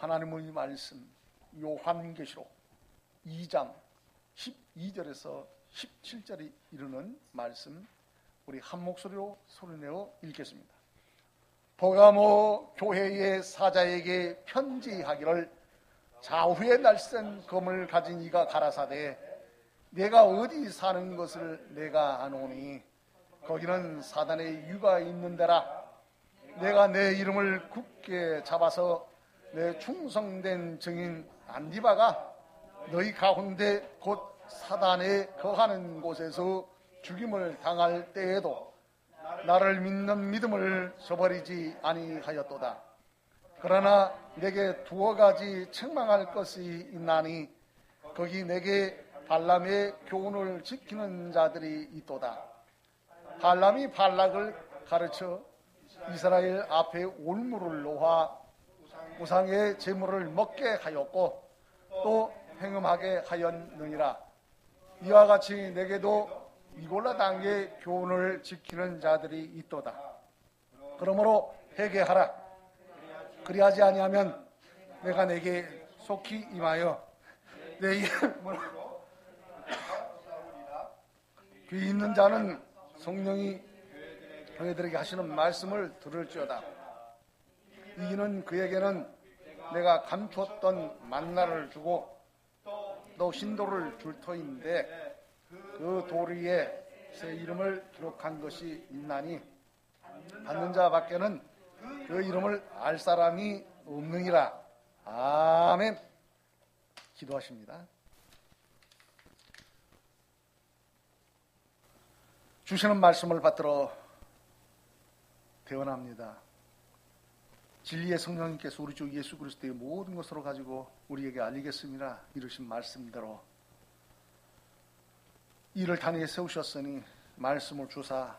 하나님의 말씀 요한계시록 2장 12절에서 17절에 이르는 말씀 우리 한 목소리로 소리내어 읽겠습니다. 버가모 교회의 사자에게 편지하기를 좌우에 날쌘 검을 가진 이가 가라사대 내가 어디 사는 것을 내가 아노니 거기는 사단의 유가 있는 데라. 내가 내 이름을 굳게 잡아서 내 충성된 증인 안디바가 너희 가운데 곧 사단에 거하는 곳에서 죽임을 당할 때에도 나를 믿는 믿음을 저버리지 아니하였도다. 그러나 내게 두어 가지 책망할 것이 있나니 거기 내게 발람의 교훈을 지키는 자들이 있도다. 발람이 발락을 가르쳐 이스라엘 앞에 올무를 놓아 우상의 제물을 먹게 하였고 또 행음하게 하였느니라. 이와 같이 내게도 이골라 당의 교훈을 지키는 자들이 있도다. 그러므로 회개하라. 그리하지 아니하면 내가 내게 속히 임하여 내 이름으로 귀 있는 자는 성령이 교회들에게 하시는 말씀을 들을지어다. 이는 그에게는 내가 감추었던 만나를 주고 또 신도를 줄 터인데 그 돌 위에 새 이름을 기록한 것이 있나니 받는 자 밖에는 그 이름을 알 사람이 없느니라. 아멘. 기도하십니다. 주시는 말씀을 받들어 대언합니다. 진리의 성령님께서 우리 주 예수 그리스도의 모든 것으로 가지고 우리에게 알리겠습니다. 이르신 말씀대로 이를 단위에 세우셨으니 말씀을 주사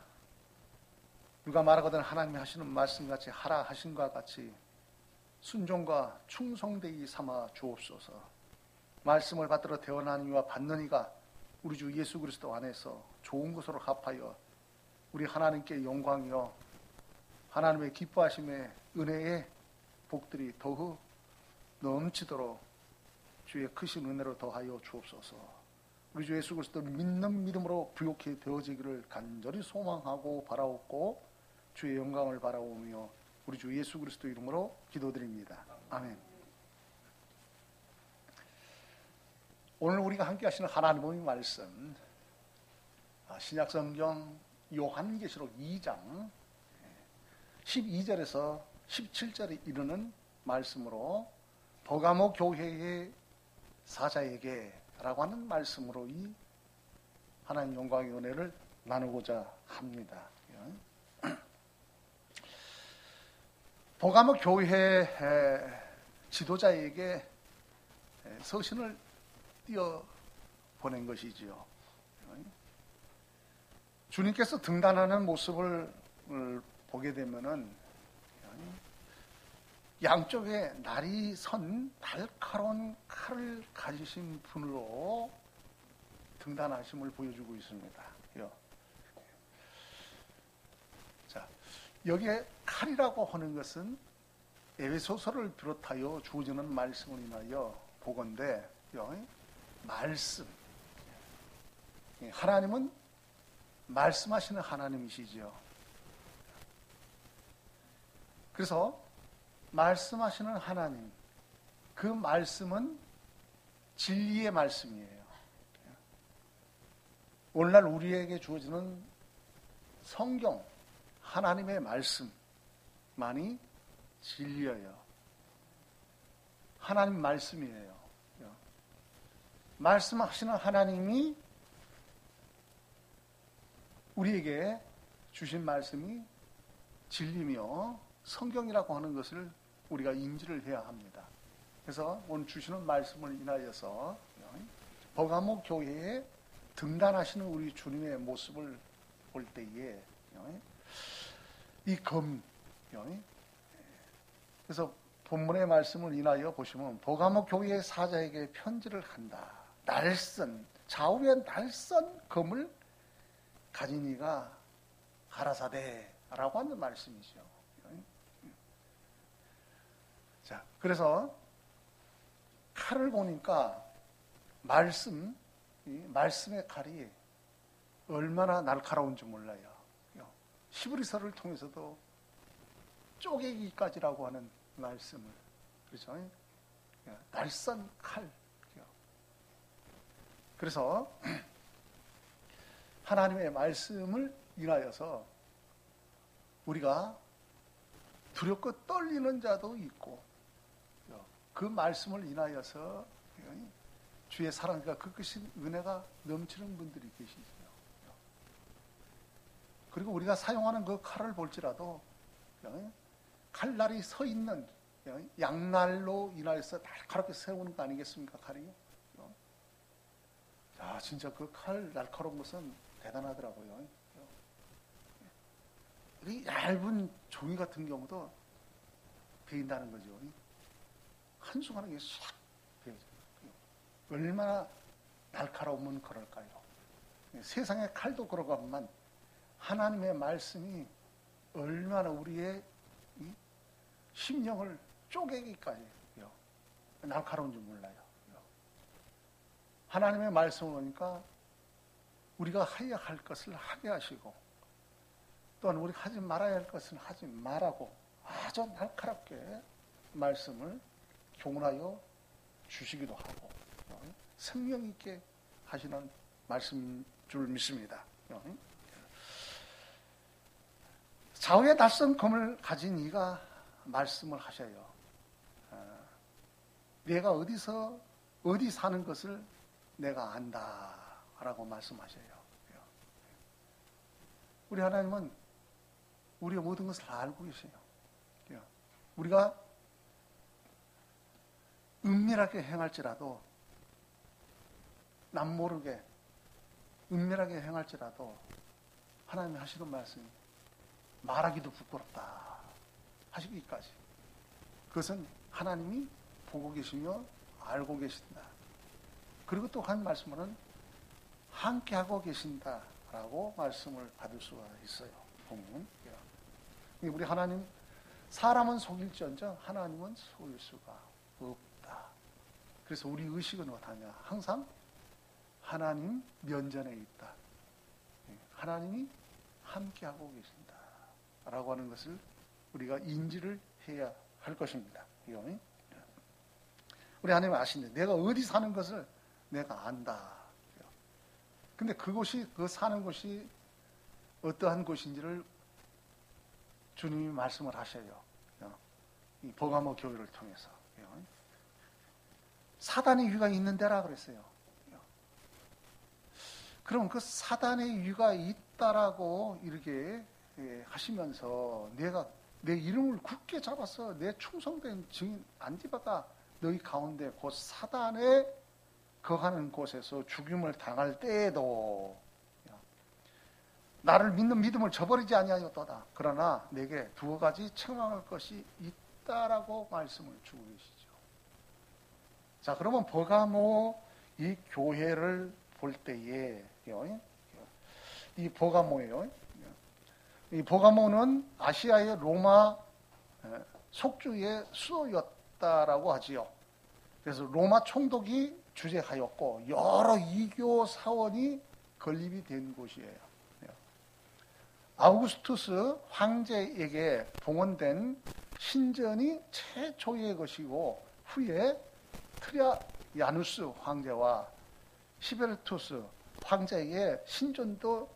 누가 말하거든 하나님이 하시는 말씀같이 하라 하신 것 같이 순종과 충성되이 삼아 주옵소서. 말씀을 받들어 대언하는 이와 받는 이가 우리 주 예수 그리스도 안에서 좋은 것으로 합하여 우리 하나님께 영광이요 하나님의 기뻐하심의 은혜의 복들이 더욱 넘치도록 주의 크신 은혜로 더하여 주옵소서. 우리 주 예수 그리스도를 믿는 믿음으로 부욕해 되어지기를 간절히 소망하고 바라옵고 주의 영광을 바라오며 우리 주 예수 그리스도 이름으로 기도드립니다. 아멘. 오늘 우리가 함께 하시는 하나님의 말씀 신약성경 요한계시록 2장 12절에서 17절에 이르는 말씀으로 버가모 교회의 사자에게 라고 하는 말씀으로 이 하나님 영광의 은혜를 나누고자 합니다. 버가모 교회 지도자에게 서신을 띄어 보낸 것이지요. 주님께서 등단하는 모습을 보게 되면은 양쪽에 날이 선 날카로운 칼을 가지신 분으로 등단하심을 보여주고 있습니다. 자, 여기에 칼이라고 하는 것은 에베소서를 비롯하여 주어지는 말씀을 인하여 보건대 말씀. 하나님은 말씀하시는 하나님이시죠. 그래서 말씀하시는 하나님, 그 말씀은 진리의 말씀이에요. 오늘날 우리에게 주어지는 성경, 하나님의 말씀만이 진리예요. 하나님 말씀이에요. 말씀하시는 하나님이 우리에게 주신 말씀이 진리며 성경이라고 하는 것을 우리가 인지를 해야 합니다. 그래서 오늘 주시는 말씀을 인하여서 버가모 교회에 등단하시는 우리 주님의 모습을 볼 때에 이 검, 그래서 본문의 말씀을 인하여 보시면 버가모 교회의 사자에게 편지를 한다. 날선, 좌우에 날선 검을 가진 이가 가라사대라고 하는 말씀이죠. 자, 그래서 칼을 보니까 말씀의 칼이 얼마나 날카로운지 몰라요. 히브리서를 통해서도 쪼개기까지라고 하는 말씀을, 그렇죠? 날선 칼. 그래서 하나님의 말씀을 인하여서 우리가 두렵고 떨리는 자도 있고, 그 말씀을 인하여서 주의 사랑과 그 크신 은혜가 넘치는 분들이 계시죠. 그리고 우리가 사용하는 그 칼을 볼지라도 칼날이 서 있는 양날로 인하여서 날카롭게 세우는 거 아니겠습니까? 칼이. 자, 진짜 그 칼 날카로운 것은 대단하더라고요. 이 얇은 종이 같은 경우도 베인다는 거죠. 한순간에 이게 싹 베어져요. 얼마나 날카로우면 그럴까요? 세상의 칼도 그러고만 하나님의 말씀이 얼마나 우리의 심령을 쪼개기까지 날카로운 줄 몰라요. 하나님의 말씀을 보니까 우리가 해야 할 것을 하게 하시고, 또한 우리가 하지 말아야 할 것은 하지 말라고 아주 날카롭게 말씀을 교훈하여 주시기도 하고 생명 있게 하시는 말씀인 줄 믿습니다. 좌우의 낯선 검을 가진 이가 말씀을 하셔요. 내가 어디 사는 것을 내가 안다 라고 말씀하셔요. 우리 하나님은 우리의 모든 것을 알고 계세요. 우리가 은밀하게 행할지라도, 남모르게 은밀하게 행할지라도 하나님이 하시는 말씀이 말하기도 부끄럽다 하시기까지, 그것은 하나님이 보고 계시며 알고 계신다. 그리고 또 한 말씀은 함께하고 계신다라고 말씀을 받을 수가 있어요. 보면 우리 하나님, 사람은 속일지언정 하나님은 속일 수가 없다. 그래서 우리 의식은 어떠하냐? 항상 하나님 면전에 있다. 하나님이 함께하고 계신다 라고 하는 것을 우리가 인지를 해야 할 것입니다. 우리 하나님 아시는데, 내가 어디 사는 것을 내가 안다. 근데 그곳이, 그 사는 곳이 어떠한 곳인지를 주님이 말씀을 하셔요. 이 버가모 교회를 통해서. 사단의 유가 있는 데라 그랬어요. 그럼 그 사단의 유가 있다라고 이렇게 하시면서 내 이름을 굳게 잡아서 내 충성된 증인 안디바가 너희 가운데 곧 사단에 거하는 곳에서 죽임을 당할 때에도 나를 믿는 믿음을 저버리지 아니하였도다. 그러나 내게 두 가지 청하할 것이 있다라고 말씀을 주고 계시죠. 자, 그러면 버가모 이 교회를 볼 때에 이 버가모예요. 이 버가모는 아시아의 로마 속주의 수도였다라고 하지요. 그래서 로마 총독이 주재하였고 여러 이교 사원이 건립이 된 곳이에요. 아우구스투스 황제에게 봉헌된 신전이 최초의 것이고, 후에 트라야누스 황제와 시베르투스 황제의 신전도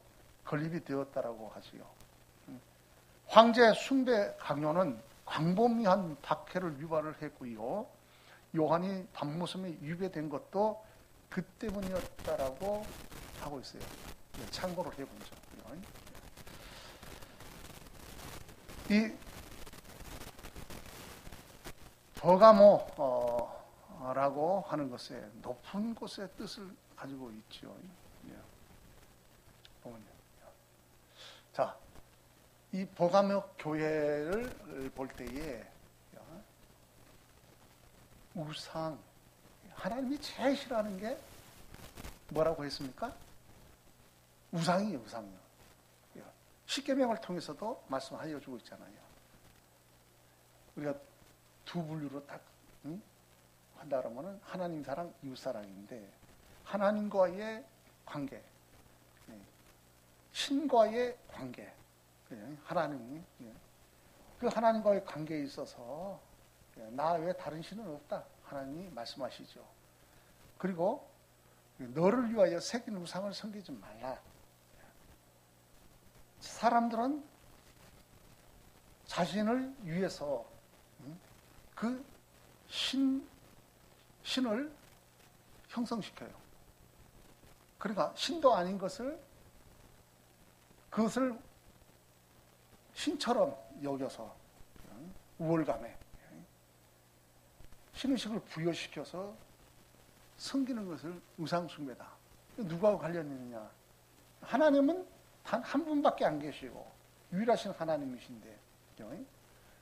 건립이 되었다라고 하지요. 황제 숭배 강요는 광범위한 박해를 유발을 했고요. 요한이 밤모섬에 유배된 것도 그 때문이었다라고 하고 있어요. 참고를 해보죠. 이 버가모라고 하는 것에 높은 곳의 뜻을 가지고 있죠. 보면요. 자, 이 버가모 교회를 볼 때에 우상, 하나님이 제일 싫어하는 게 뭐라고 했습니까? 우상이에요, 우상이요. 십계명을 통해서도 말씀하여 주고 있잖아요. 우리가 두 분류로 딱 한다 그러면 하나님 사랑, 이웃 사랑인데 하나님과의 관계, 신과의 관계, 하나님이 그 하나님과의 관계에 있어서 나 외에 다른 신은 없다. 하나님이 말씀하시죠. 그리고 너를 위하여 새긴 우상을 섬기지 말라. 사람들은 자신을 위해서 그 신을 형성시켜요. 그러니까 신도 아닌 그것을 신처럼 여겨서 우월감에 신의식을 부여시켜서 섬기는 것을 우상숭배다. 누구하고 관련이 있느냐? 하나님은 단 한 분밖에 안 계시고 유일하신 하나님이신데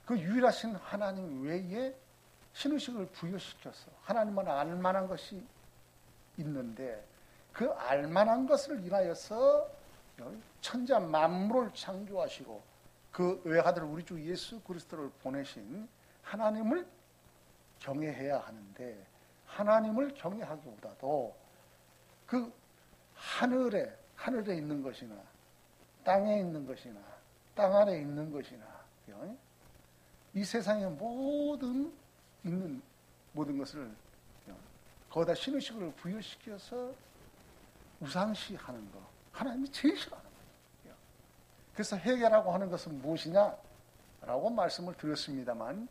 그 유일하신 하나님 외에 신의식을 부여시켜서 하나님만 알만한 것이 있는데 그 알만한 것을 인하여서 천지 만물을 창조하시고 그 외아들 우리 주 예수 그리스도를 보내신 하나님을 경외해야 하는데 하나님을 경외하기보다도 그 하늘에 있는 것이나 땅에 있는 것이나 땅 아래에 있는 것이나 이 세상의 있는 모든 것을 거기다 신의식을 부여시켜서 우상시하는 거 하나님이 제일 싫어하는 거예요. 그래서 회개라고 하는 것은 무엇이냐라고 말씀을 드렸습니다만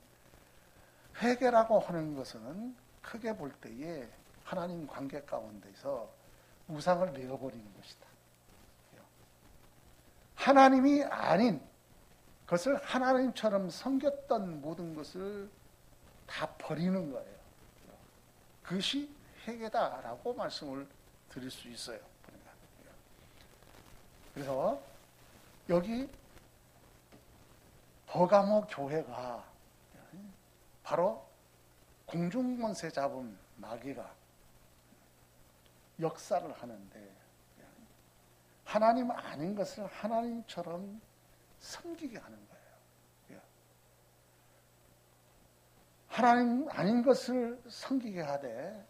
회개라고 하는 것은 크게 볼 때에 하나님 관계 가운데서 우상을 내어버리는 것이다. 하나님이 아닌 그것을 하나님처럼 섬겼던 모든 것을 다 버리는 거예요. 그것이 회개다라고 말씀을 드릴 수 있어요. 그래서 여기 버가모 교회가 바로 공중권세 잡은 마귀가 역사를 하는데 하나님 아닌 것을 하나님처럼 섬기게 하는 거예요. 하나님 아닌 것을 섬기게 하되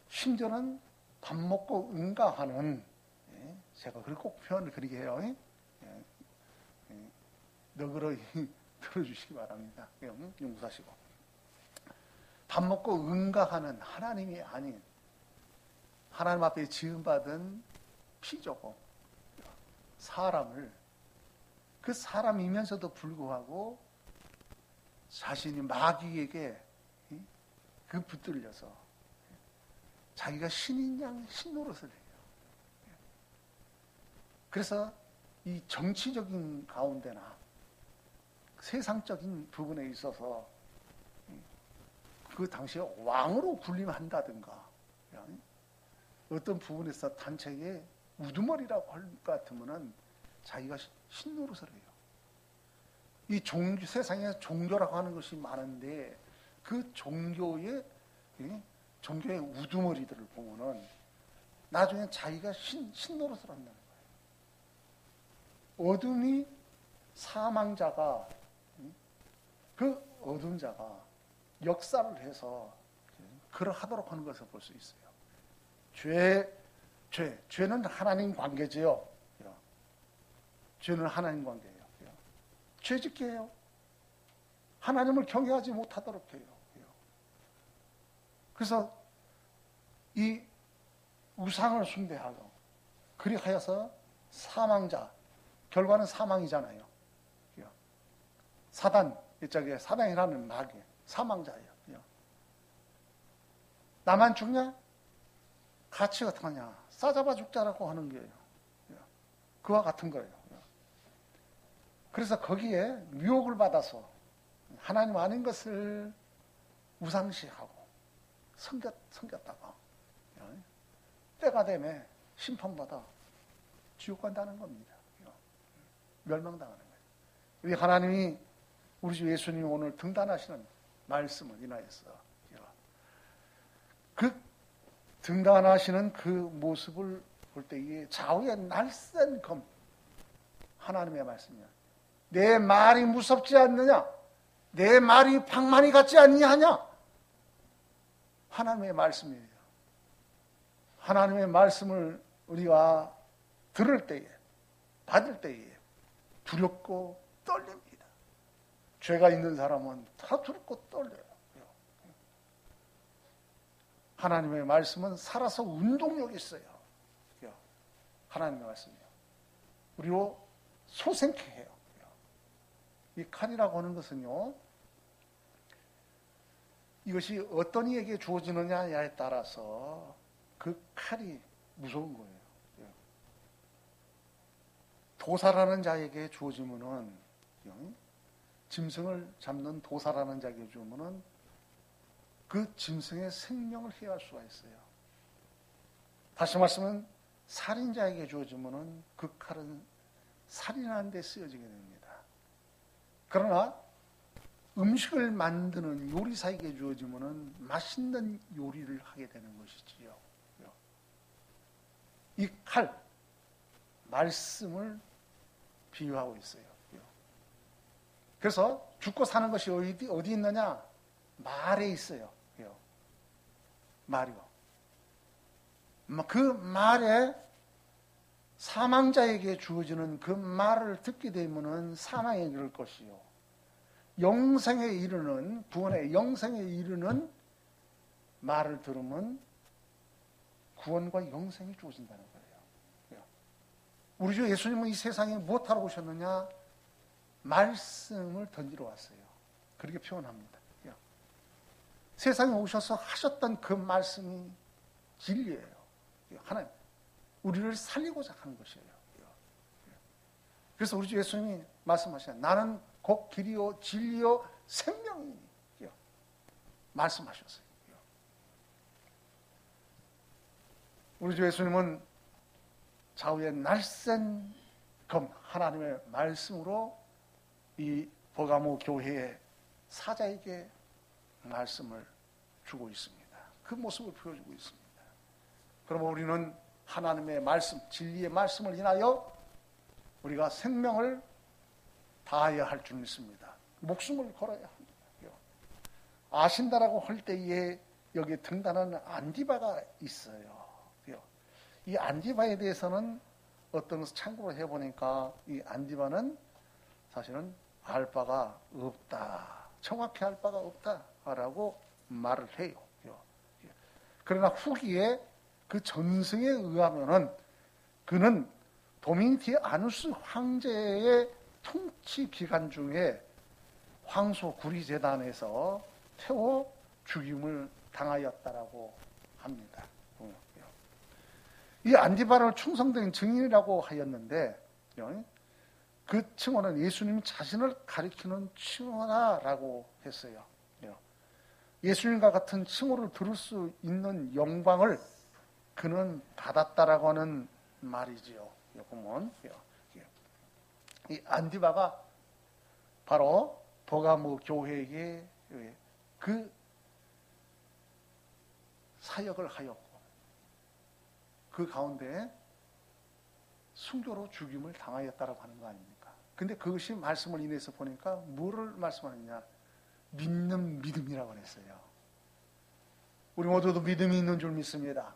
심지어는 밥 먹고 응가하는 제가 그렇게 꼭 표현을 그리게 해요. 너그러이 들어주시기 바랍니다. 용서하시고 밥 먹고 응가하는 하나님이 아닌 하나님 앞에 지음받은 피조고 사람을 그 사람이면서도 불구하고 자신이 마귀에게 그 붙들려서 자기가 신인 양 신노릇을 해요. 그래서 이 정치적인 가운데나 세상적인 부분에 있어서 그 당시에 왕으로 군림한다든가 어떤 부분에서 단체에 우두머리라고 할 것 같으면은 자기가 신노릇을 해요. 이 세상에 종교라고 하는 것이 많은데 그 종교의 우두머리들을 보면은 나중에 자기가 신노릇을 한다는 거예요. 어둠이 사망자가 그 어둠자가 역사를 해서 그러하도록 하는 것을 볼 수 있어요. 죄는 하나님 관계지요. 죄는 하나님 관계예요. 죄짓게 해요. 하나님을 경외하지 못하도록 해요. 그래서 이 우상을 숭배하고 그리하여서 사망자, 결과는 사망이잖아요. 사단, 이쪽에 사단이라는 마귀, 사망자예요. 나만 죽냐? 같이 어떡하냐? 싸잡아 죽자라고 하는 거예요. 그와 같은 거예요. 그래서 거기에 미혹을 받아서 하나님 아닌 것을 우상시하고 섬겼다가 때가 되면 심판받아 지옥 간다는 겁니다. 멸망당하는 거예요. 우리 하나님이 우리 주 예수님이 오늘 등단하시는 말씀을 인하여서 그 등단하시는 그 모습을 볼 때 이게 좌우의 날쌘 검 하나님의 말씀이야. 내 말이 무섭지 않느냐? 내 말이 방망이 같지 않냐하냐? 하나님의 말씀이에요. 하나님의 말씀을 우리가 들을 때에, 받을 때에 두렵고 떨립니다. 죄가 있는 사람은 다 두렵고 떨려요. 하나님의 말씀은 살아서 운동력이 있어요. 하나님의 말씀이요. 우리로 소생케 해요. 이 칼이라고 하는 것은요, 이것이 어떤 이에게 주어지느냐에 따라서 그 칼이 무서운 거예요. 도사라는 자에게 주어지면은, 짐승을 잡는 도사라는 자에게 주어지면은 그 짐승의 생명을 해할 수가 있어요. 다시 말씀은 살인자에게 주어지면은 그 칼은 살인하는 데 쓰여지게 됩니다. 그러나 음식을 만드는 요리사에게 주어지면은 맛있는 요리를 하게 되는 것이지요. 이 칼, 말씀을 비유하고 있어요. 그래서 죽고 사는 것이 어디 있느냐? 말에 있어요. 말이요. 그 말에 사망자에게 주어지는 그 말을 듣게 되면은 사망에 이를 것이요. 영생에 이르는, 구원의 영생에 이르는 말을 들으면 구원과 영생이 주어진다는 거예요. 우리 주 예수님은 이 세상에 무엇하러 오셨느냐? 말씀을 던지러 왔어요. 그렇게 표현합니다. 세상에 오셔서 하셨던 그 말씀이 진리예요. 하나님, 우리를 살리고자 하는 것이에요. 그래서 우리 주 예수님이 말씀하시잖아요. 나는 곧 길이요 진리요 생명이니 말씀하셨어요. 우리 주 예수님은 좌우에 날쌘 검 하나님의 말씀으로 이 버가모 교회의 사자에게 말씀을 주고 있습니다. 그 모습을 보여주고 있습니다. 그러면 우리는 하나님의 말씀, 진리의 말씀을 인하여 우리가 생명을 다해야 할 줄 믿습니다. 목숨을 걸어야 합니다. 아신다라고 할 때에 여기 등단하는 안디바가 있어요. 이 안디바에 대해서는 어떤 것을 참고를 해보니까 이 안디바는 사실은 알 바가 없다. 정확히 알 바가 없다라고 말을 해요. 그러나 후기에 그 전승에 의하면은 그는 도미니아누스 황제의 통치 기간 중에 황소 구리재단에서 태워 죽임을 당하였다라고 합니다. 이 안디바를 충성된 증인이라고 하였는데 그 칭호는 예수님 자신을 가리키는 칭호다라고 했어요. 예수님과 같은 칭호를 들을 수 있는 영광을 그는 받았다라고 하는 말이지요. 보면 이 안디바가 바로 버가모 교회에 그 사역을 하였고 그 가운데 순교로 죽임을 당하였다라고 하는 거 아닙니까? 근데 그것이 말씀을 인해서 보니까 뭐를 말씀하느냐? 믿는 믿음이라고 했어요. 우리 모두도 믿음이 있는 줄 믿습니다.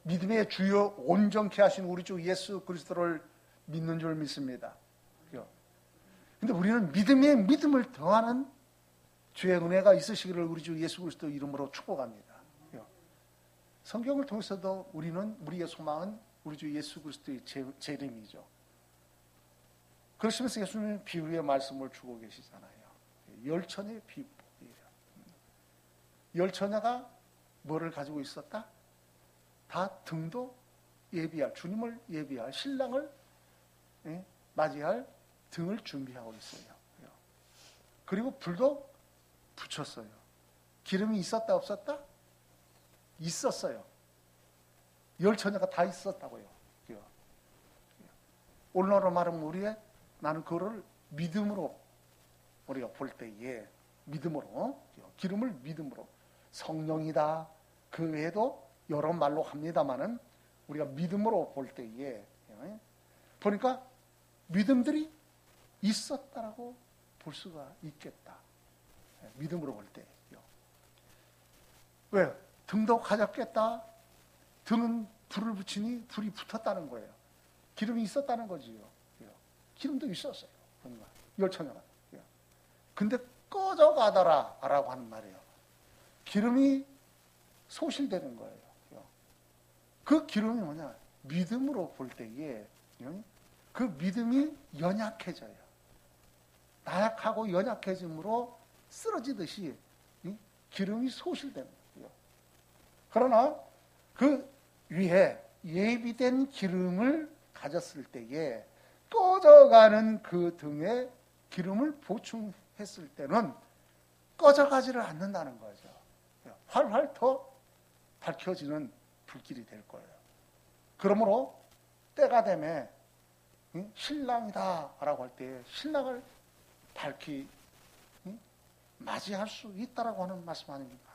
믿음의 주요 온전케 하신 우리 주 예수 그리스도를 믿는 줄 믿습니다. 근데 우리는 믿음에 믿음을 더하는 주의 은혜가 있으시기를 우리 주 예수 그리스도 이름으로 축복합니다. 성경을 통해서도 우리의 소망은 우리 주 예수 그리스도의 재림이죠. 그러시면서 예수님은 비유의 말씀을 주고 계시잖아요. 열처녀의 비유예요. 열처녀가 뭐를 가지고 있었다? 다 등도 예비할, 주님을 예비할, 신랑을 맞이할 등을 준비하고 있어요. 그리고 불도 붙였어요. 기름이 있었다 없었다? 있었어요. 열처녀가 다 있었다고요. 오늘날로 말하면 나는 그거를 믿음으로 우리가 볼 때에 믿음으로 기름을 믿음으로 성령이다. 그 외에도 여러 말로 합니다마는 우리가 믿음으로 볼 때에 보니까 믿음들이 있었다라고 볼 수가 있겠다. 믿음으로 볼 때요. 왜? 등도 가졌겠다. 등은 불을 붙이니 불이 붙었다는 거예요. 기름이 있었다는 거지요. 기름도 있었어요. 보니까 열천여가. 근데 꺼져가더라 라고 하는 말이에요. 기름이 소실되는 거예요. 그 기름이 뭐냐? 믿음으로 볼 때에 그 믿음이 연약해져요. 나약하고 연약해짐으로 쓰러지듯이 기름이 소실되는 거예요. 그러나 그 위에 예비된 기름을 가졌을 때에 꺼져가는 그 등에 기름을 보충했을 때는 꺼져가지를 않는다는 거죠. 활활 더 밝혀지는 불길이 될 거예요. 그러므로 때가 되면 신랑이다 라고 할 때 신랑을 밝히 맞이할 수 있다라고 하는 말씀 아닙니까?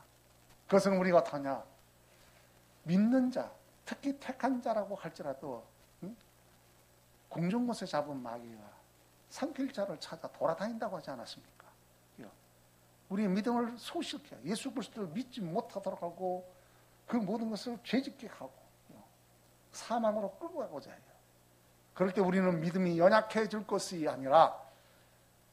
그것은 우리가 어떠냐? 믿는 자, 특히 택한 자라고 할지라도 공중곳에 잡은 마귀가 삼킬 자를 찾아 돌아다닌다고 하지 않았습니까? 우리의 믿음을 소실케 예수 그리스도를 믿지 못하도록 하고 그 모든 것을 죄짓게 하고 사망으로 끌고 가고자 해요. 그럴 때 우리는 믿음이 연약해질 것이 아니라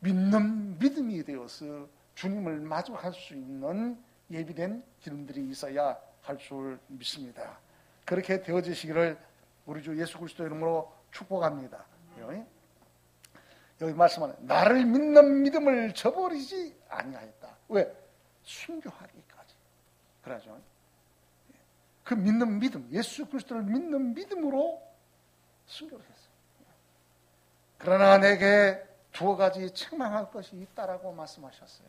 믿는 믿음이 되어서 주님을 마주할 수 있는 예비된 기름들이 있어야 할 줄 믿습니다. 그렇게 되어지시기를 우리 주 예수 그리스도 이름으로 축복합니다. 여기 말씀하는 나를 믿는 믿음을 저버리지 아니하였다. 왜? 순교하기까지. 그러죠. 그 믿는 믿음, 예수 그리스도를 믿는 믿음으로 순교를 했어요. 그러나 내게 두어 가지 책망할 것이 있다라고 말씀하셨어요.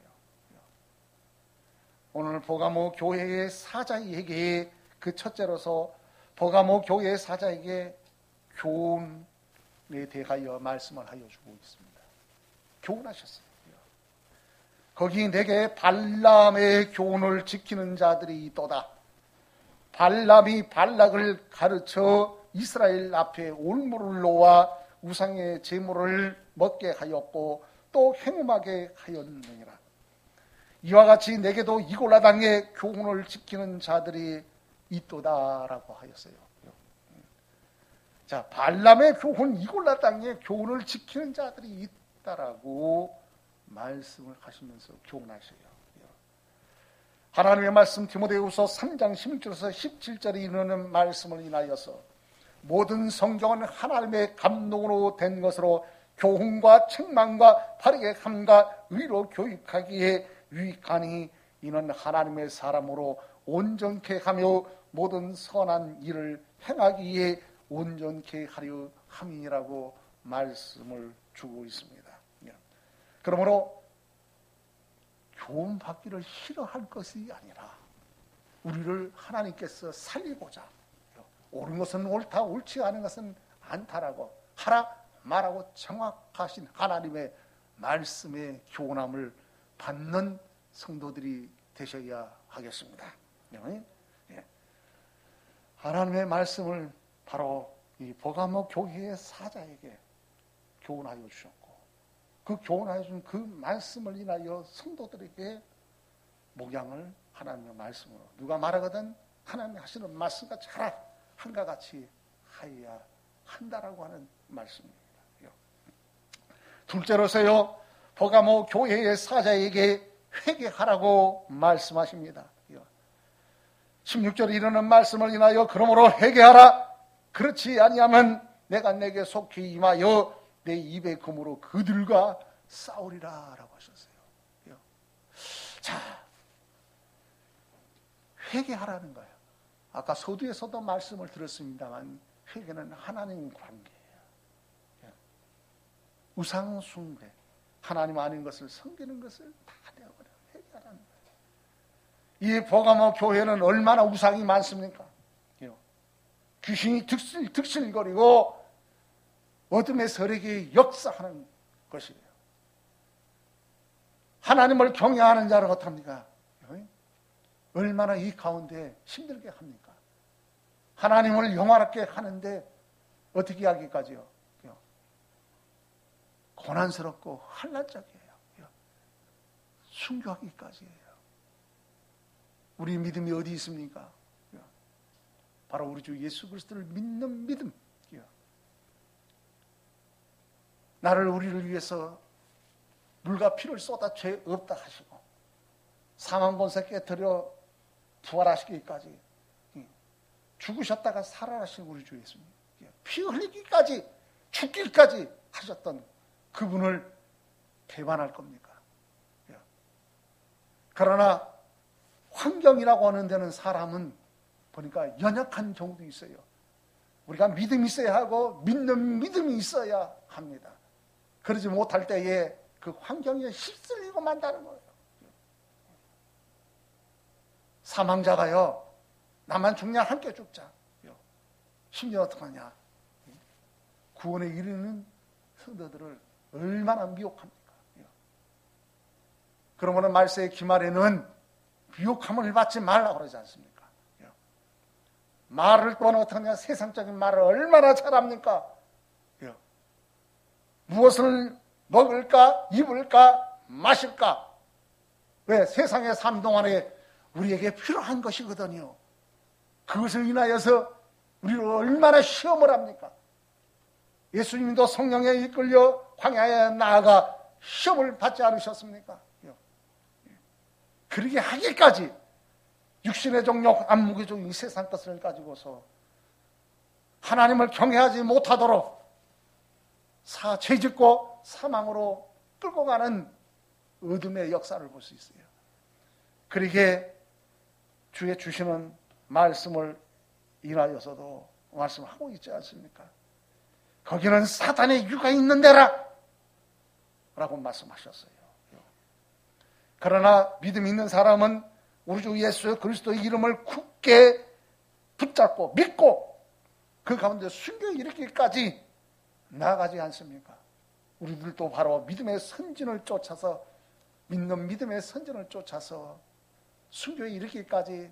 오늘 버가모 교회의 사자에게 그 첫째로서 버가모 교회의 사자에게 교훈에 대하여 말씀을 하여 주고 있습니다. 교훈하셨어요. 거기 내게 발람의 교훈을 지키는 자들이 있도다. 발람이 발락을 가르쳐 이스라엘 앞에 올무를 놓아 우상의 제물을 먹게 하였고 또 행음하게 하였느니라. 이와 같이 내게도 이골라 땅의 교훈을 지키는 자들이 있도다라고 하였어요. 자, 발람의 교훈, 이골라 땅의 교훈을 지키는 자들이 있다라고 말씀을 하시면서 교훈하셔요. 하나님의 말씀 디모데후서 3장 16절에서 17절에 이르는 말씀을 인하여서 모든 성경은 하나님의 감동으로 된 것으로 교훈과 책망과 바르게 함과 의로 교육하기에 유익하니 이는 하나님의 사람으로 온전케 하며 모든 선한 일을 행하기에 온전케 하려 함이라고 말씀을 주고 있습니다. 그러므로 교훈 받기를 싫어할 것이 아니라 우리를 하나님께서 살리고자 옳은 것은 옳다, 옳지 않은 것은 않다라고 하라 말하고 정확하신 하나님의 말씀의 교훈함을 받는 성도들이 되셔야 하겠습니다. 하나님의 말씀을 바로 이 버가모 교회의 사자에게 교훈하여 주셨고 그 교훈하여 준 그 말씀을 인하여 성도들에게 목양을 하나님의 말씀으로 누가 말하거든 하나님이 하시는 말씀과 잘 한과 같이 하여야 한다라고 하는 말씀입니다. 둘째로서요, 버가모 교회의 사자에게 회개하라고 말씀하십니다. 16절에 이르는 말씀을 인하여 그러므로 회개하라. 그렇지 아니하면 내가 내게 속히 임하여 내 입의 금으로 그들과 싸우리라 라고 하셨어요. 자, 회개하라는 거예요. 아까 서두에서도 말씀을 들었습니다만 회개는 하나님 관계예요. 우상 숭배, 하나님 아닌 것을 섬기는 것을 다 내어버려 회개하라는 거예요. 이 버가모 교회는 얼마나 우상이 많습니까? 귀신이 득실거리고 어둠의 세력이 역사하는 것이에요. 하나님을 경외하는 자는 어떡합니까? 얼마나 이 가운데 힘들게 합니까? 하나님을 영화롭게 하는데 어떻게 하기까지요? 고난스럽고 환난적이에요. 순교하기까지예요. 우리 믿음이 어디 있습니까? 바로 우리 주 예수 그리스도를 믿는 믿음. 나를 우리를 위해서 물과 피를 쏟아 죄 없다 하시고 사망 권세 깨뜨려 부활하시기까지 죽으셨다가 살아나신 우리 주 예수님, 피 흘리기까지 죽기까지 하셨던 그분을 배반할 겁니까? 그러나 환경이라고 하는 데는 사람은 보니까 연약한 경우도 있어요. 우리가 믿음이 있어야 하고 믿는 믿음이 있어야 합니다. 그러지 못할 때에 그 환경에 휩쓸리고 만다는 거예요. 사망자가요, 나만 죽냐 함께 죽자. 심지어 어떡하냐, 구원에 이르는 성도들을 얼마나 미혹합니까? 그러므로 말세의 기말에는 미혹함을 받지 말라고 그러지 않습니까? 말을 또한 어떡하냐, 세상적인 말을 얼마나 잘합니까? 무엇을 먹을까, 입을까, 마실까? 왜? 세상의 삶 동안에 우리에게 필요한 것이거든요. 그것을 인하여서 우리를 얼마나 시험을 합니까? 예수님도 성령에 이끌려 광야에 나아가 시험을 받지 않으셨습니까? 그러게 하기까지 육신의 정욕, 안목의 종, 이 세상 것을 가지고서 하나님을 경외하지 못하도록 죄짓고 사망으로 끌고 가는 어둠의 역사를 볼 수 있어요. 그러기에 주의 주시는 말씀을 인하여서도 말씀하고 있지 않습니까? 거기는 사단의 유가 있는 데라 라고 말씀하셨어요. 그러나 믿음 있는 사람은 우리 주 예수 그리스도의 이름을 굳게 붙잡고 믿고 그 가운데 순교 일으키기까지 나아가지 않습니까? 우리들도 바로 믿음의 선진을 쫓아서, 믿는 믿음의 선진을 쫓아서 순교에 이르기까지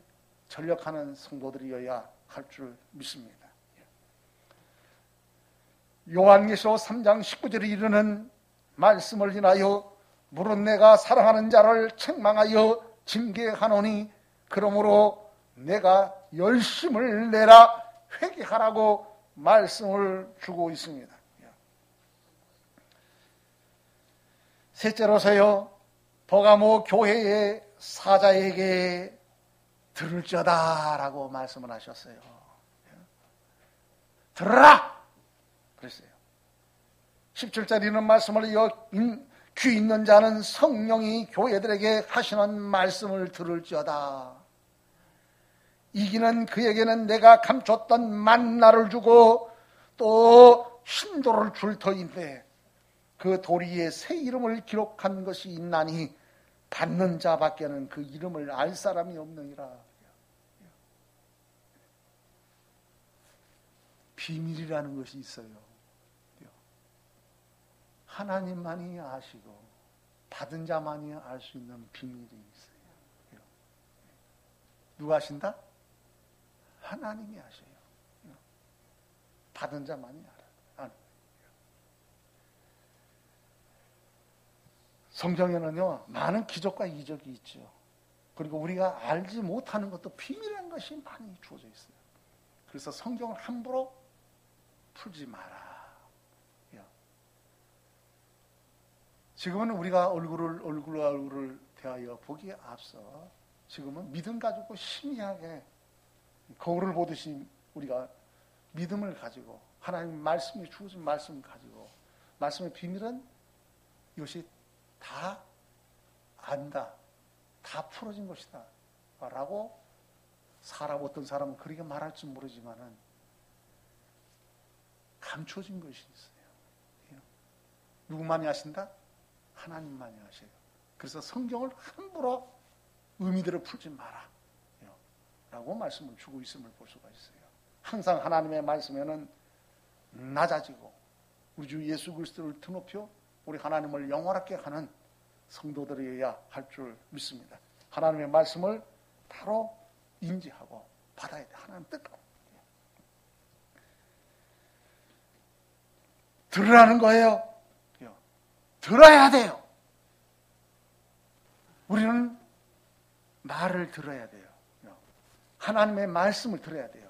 전력하는 성도들이어야 할 줄 믿습니다. 요한계시록 3장 19절에 이르는 말씀을 인하여 물은 내가 사랑하는 자를 책망하여 징계하노니 그러므로 내가 열심을 내라 회개하라고 말씀을 주고 있습니다. 셋째로서요, 버가모 교회의 사자에게 들을지어다 라고 말씀을 하셨어요. 들으라! 그랬어요. 17절에 있는 말씀을 귀 있는 자는 성령이 교회들에게 하시는 말씀을 들을지어다. 이기는 그에게는 내가 감췄던 만나를 주고 또 신도를 줄 터인데 그 도리에 새 이름을 기록한 것이 있나니 받는 자밖에는 그 이름을 알 사람이 없느니라. 비밀이라는 것이 있어요. 하나님만이 아시고 받은 자만이 알 수 있는 비밀이 있어요. 누가 아신다? 하나님이 아셔요. 받은 자만이 알아요. 성경에는요, 많은 기적과 이적이 있죠. 그리고 우리가 알지 못하는 것도 비밀한 것이 많이 주어져 있어요. 그래서 성경을 함부로 풀지 마라. 지금은 우리가 얼굴과 얼굴을 대하여 보기에 앞서 지금은 믿음 가지고 신기하게 거울을 보듯이 우리가 믿음을 가지고 하나님 말씀이 주어진 말씀을 가지고 말씀의 비밀은 이것이 다 안다, 다 풀어진 것이다 라고 어떤 사람은 그렇게 말할지 모르지만은 감춰진 것이 있어요. 누구만이 아신다? 하나님만이 아셔요. 그래서 성경을 함부로 의미대로 풀지 마라 라고 말씀을 주고 있음을 볼 수가 있어요. 항상 하나님의 말씀에는 낮아지고 우리 주 예수 그리스도를 드높여 우리 하나님을 영원하게 하는 성도들이어야 할 줄 믿습니다. 하나님의 말씀을 바로 인지하고 받아야 돼. 하나님 뜻대로. 들으라는 거예요. 들어야 돼요. 우리는 말을 들어야 돼요. 하나님의 말씀을 들어야 돼요.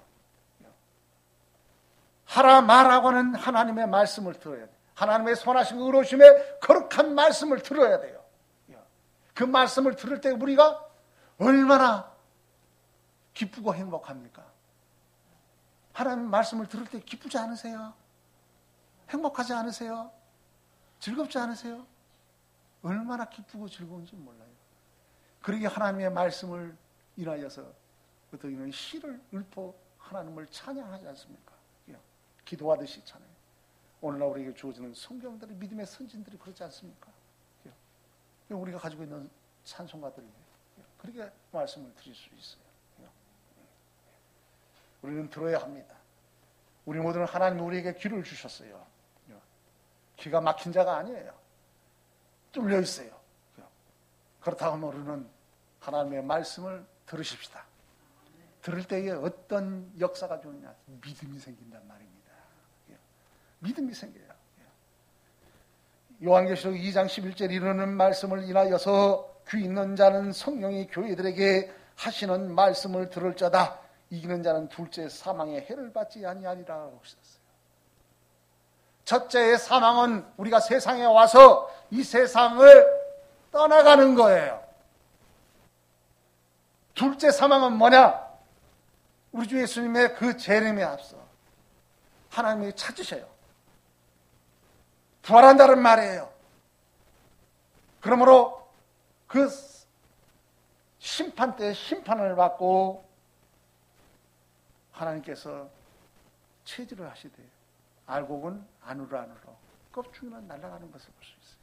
하라 말라고 하는 하나님의 말씀을 들어야 돼요. 하나님의 선하신 의로우심의 거룩한 말씀을 들어야 돼요. 그 말씀을 들을 때 우리가 얼마나 기쁘고 행복합니까? 하나님의 말씀을 들을 때 기쁘지 않으세요? 행복하지 않으세요? 즐겁지 않으세요? 얼마나 기쁘고 즐거운지 몰라요. 그러기에 하나님의 말씀을 인하여서 어떤 이는 시를 읊어 하나님을 찬양하지 않습니까? 기도하듯이 찬양. 오늘날 우리에게 주어지는 성경들이 믿음의 선진들이 그렇지 않습니까? 우리가 가지고 있는 찬송가들이에요. 그렇게 말씀을 드릴 수 있어요. 우리는 들어야 합니다. 우리 모두는 하나님 우리에게 귀를 주셨어요. 귀가 막힌 자가 아니에요. 뚫려 있어요. 그렇다고 하면 우리는 하나님의 말씀을 들으십시다. 들을 때에 어떤 역사가 좋느냐? 믿음이 생긴단 말입니다. 믿음이 생겨요. 요한계시록 2장 11절 이르는 말씀을 인하여서 귀 있는 자는 성령이 교회들에게 하시는 말씀을 들을 자다. 이기는 자는 둘째 사망의 해를 받지 아니하리라고 하셨어요. 첫째의 사망은 우리가 세상에 와서 이 세상을 떠나가는 거예요. 둘째 사망은 뭐냐? 우리 주 예수님의 그 재림에 앞서 하나님이 찾으셔요. 부활한다는 말이에요. 그러므로 그 심판 때 심판을 받고 하나님께서 체질을 하시되 알곡은 안으로 껍질은 날아가는 것을 볼 수 있어요.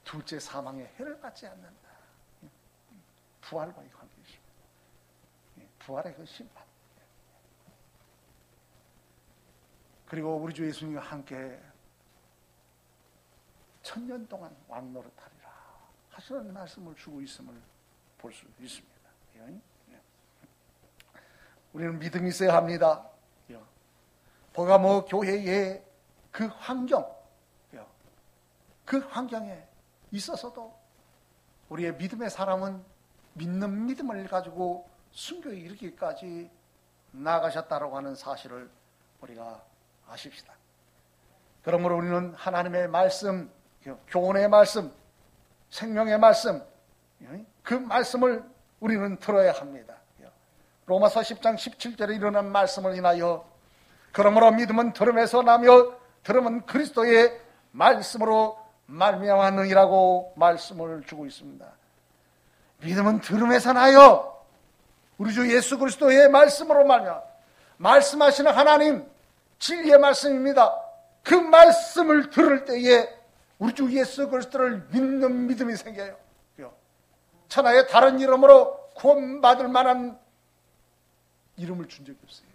둘째 사망의 해를 받지 않는다. 부활과의 관계이십니다. 부활의 그 심판. 그리고 우리 주 예수님과 함께 1000년 동안 왕노릇하리라 하시는 말씀을 주고 있음을 볼 수 있습니다. 우리는 믿음이 있어야 합니다. 버가모 교회의 그 환경, 그 환경에 있어서도 우리의 믿음의 사람은 믿는 믿음을 가지고 순교에 이르기까지 나아가셨다고 하는 사실을 우리가 아십시다. 그러므로 우리는 하나님의 말씀, 교훈의 말씀, 생명의 말씀, 그 말씀을 우리는 들어야 합니다. 로마서 10장 17절에 이르는 말씀을 인하여 그러므로 믿음은 들음에서 나며 들음은 그리스도의 말씀으로 말미암았느니라고 말씀을 주고 있습니다. 믿음은 들음에서 나요. 우리 주 예수 그리스도의 말씀으로 말씀하시는 하나님 진리의 말씀입니다. 그 말씀을 들을 때에 우리 주 예수 그리스도를 믿는 믿음이 생겨요. 천하의 다른 이름으로 구원받을 만한 이름을 준 적이 없어요.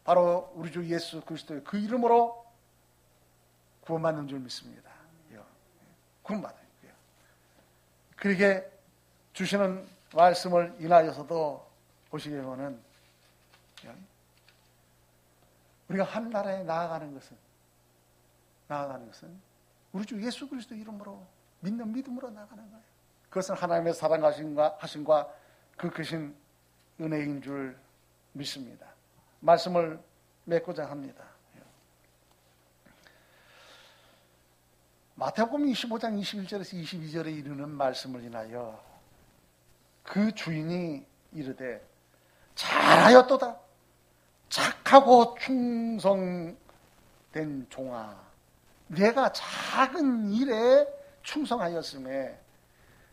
바로 우리 주 예수 그리스도의 그 이름으로 구원받는 줄 믿습니다. 구원받아요. 그렇게 주시는 말씀을 인하여서도 보시게 되면 우리가 하늘나라에 나아가는 것은 우리 주 예수 그리스도 이름으로 믿는 믿음으로 나아가는 거예요. 그것은 하나님의 사랑하심과 그 크신 은혜인 줄 믿습니다. 말씀을 맺고자 합니다. 마태복음 25장 21절에서 22절에 이르는 말씀을 인하여 그 주인이 이르되 잘하였도다 착하고 충성된 종아 내가 작은 일에 충성하였음에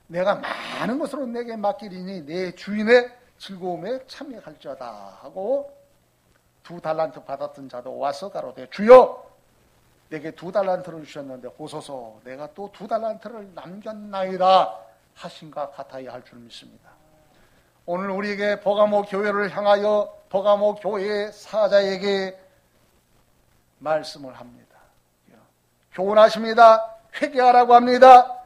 내가 많은 것으로 내게 맡기리니 내 주인의 즐거움에 참여할지어다 하고 2달란트 받았던 자도 와서 가로되 주여 내게 2달란트를 주셨는데 보소서 내가 또 2달란트를 남겼나이다 하신가 같아야 할 줄 믿습니다. 오늘 우리에게 버가모 교회를 향하여 버가모 교회의 사자에게 말씀을 합니다. 교훈하십니다. 회개하라고 합니다.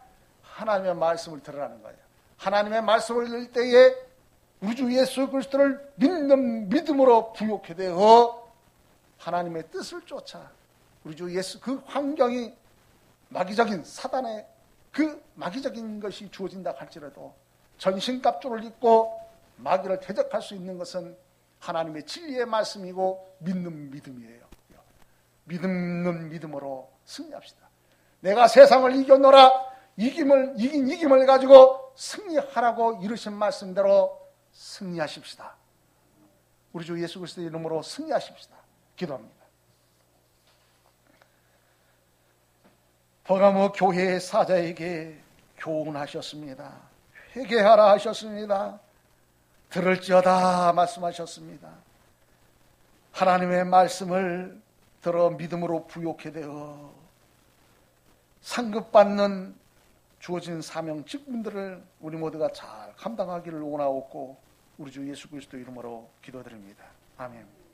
하나님의 말씀을 들으라는 거예요. 하나님의 말씀을 들을 때에 우리 주 예수 그리스도를 믿는 믿음으로 부욕해 되어 하나님의 뜻을 쫓아 우리 주 예수 그 환경이 마귀적인 사단의 그 마귀적인 것이 주어진다 할지라도 전신갑주를 입고 마귀를 대적할 수 있는 것은 하나님의 진리의 말씀이고 믿는 믿음이에요. 믿는 믿음으로 승리합시다. 내가 세상을 이겼노라. 이긴 이김을 가지고 승리하라고 이르신 말씀대로 승리하십시다. 우리 주 예수 그리스도의 이름으로 승리하십시다. 기도합니다. 버가모 교회의 사자에게 교훈하셨습니다. 회개하라 하셨습니다. 들을지어다 말씀하셨습니다. 하나님의 말씀을 들어 믿음으로 부욕해 되어 상급받는 주어진 사명 직분들을 우리 모두가 잘 감당하기를 원하옵고 우리 주 예수 그리스도 이름으로 기도드립니다. 아멘.